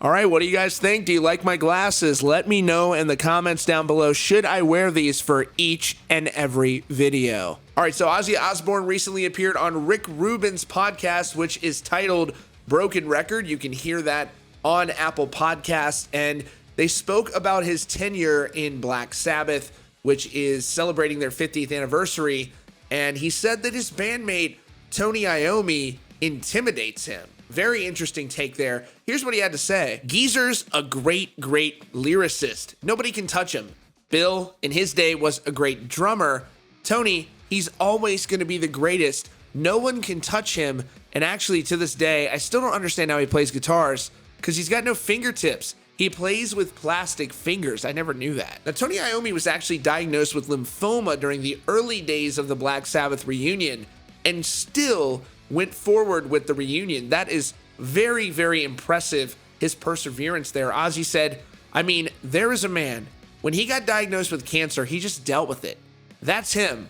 All right, what do you guys think? Do you like my glasses? Let me know in the comments down below. Should I wear these for each and every video? All right, so Ozzy Osbourne recently appeared on Rick Rubin's podcast, which is titled Broken Record. You can hear that on Apple Podcasts, and they spoke about his tenure in Black Sabbath, which is celebrating their 50th anniversary, and he said that his bandmate, Tony Iommi, intimidates him. Very interesting take there. Here's what he had to say. Geezer's a great lyricist. Nobody can touch him. Bill, in his day, was a great drummer. Tony, he's always going to be the greatest. No one can touch him. And actually, to this day, I still don't understand how he plays guitars because he's got no fingertips. He plays with plastic fingers. I never knew that. Now, Tony Iommi was actually diagnosed with lymphoma during the early days of the Black Sabbath reunion and still went forward with the reunion. That is very impressive, his perseverance there. Ozzy said, I mean, there is a man, when he got diagnosed with cancer, he just dealt with it. That's him.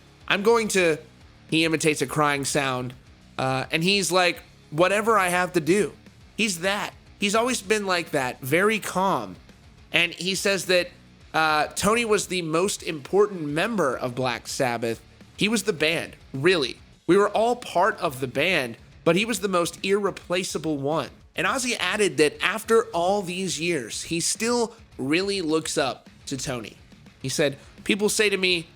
He imitates a crying sound, and he's like, whatever I have to do. He's that. He's always been like that, very calm. And he says that Tony was the most important member of Black Sabbath. He was the band, really. We were all part of the band, but he was the most irreplaceable one. And Ozzy added that after all these years, he still really looks up to Tony. He said, people say to me,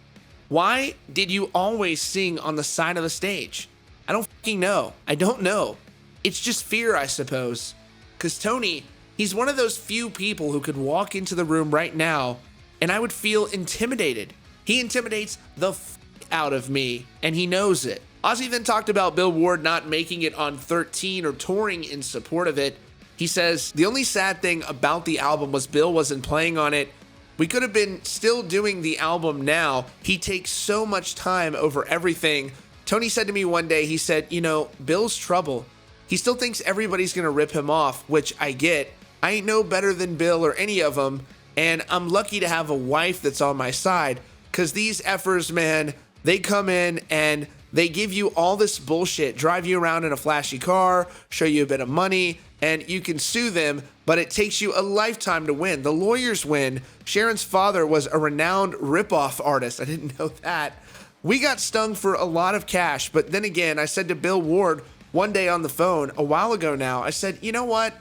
why did you always sing on the side of the stage? I don't fucking know. I don't know. It's just fear, I suppose. Because Tony, he's one of those few people who could walk into the room right now and I would feel intimidated. He intimidates the out of me, and he knows it. Ozzy then talked about Bill Ward not making it on 13 or touring in support of it. He says, the only sad thing about the album was Bill wasn't playing on it. We could have been still doing the album now. He takes so much time over everything. Tony said to me one day, he said, you know, Bill's trouble. He still thinks everybody's going to rip him off, which I get. I ain't no better than Bill or any of them, and I'm lucky to have a wife that's on my side, because these effers, man, they come in and they give you all this bullshit, drive you around in a flashy car, show you a bit of money, and you can sue them, but it takes you a lifetime to win. The lawyers win. Sharon's father was a renowned ripoff artist. I didn't know that. We got stung for a lot of cash, but then again, I said to Bill Ward one day on the phone a while ago now, I said, you know what?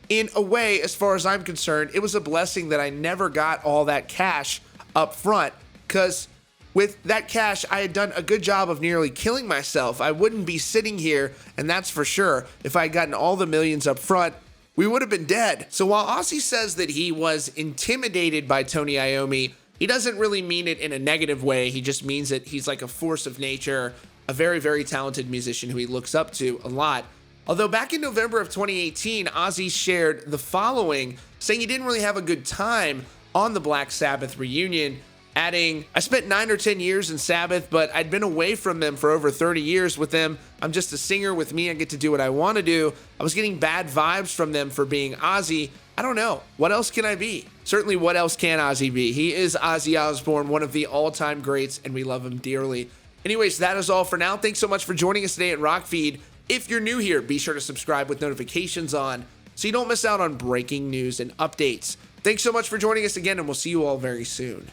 In a way, as far as I'm concerned, it was a blessing that I never got all that cash up front, because with that cash, I had done a good job of nearly killing myself. I wouldn't be sitting here, and that's for sure. If I had gotten all the millions up front, we would have been dead. So while Ozzy says that he was intimidated by Tony Iommi, he doesn't really mean it in a negative way. He just means that he's like a force of nature, a very talented musician who he looks up to a lot. Although back in November of 2018, Ozzy shared the following, saying he didn't really have a good time on the Black Sabbath reunion, adding, I spent 9 or 10 years in Sabbath, but I'd been away from them for over 30 years with them. I'm just a singer. With me, I get to do what I want to do. I was getting bad vibes from them for being Ozzy. I don't know. What else can I be? Certainly, what else can Ozzy be? He is Ozzy Osbourne, one of the all-time greats, and we love him dearly. Anyways, that is all for now. Thanks so much for joining us today at Rockfeed. If you're new here, be sure to subscribe with notifications on so you don't miss out on breaking news and updates. Thanks so much for joining us again, and we'll see you all very soon.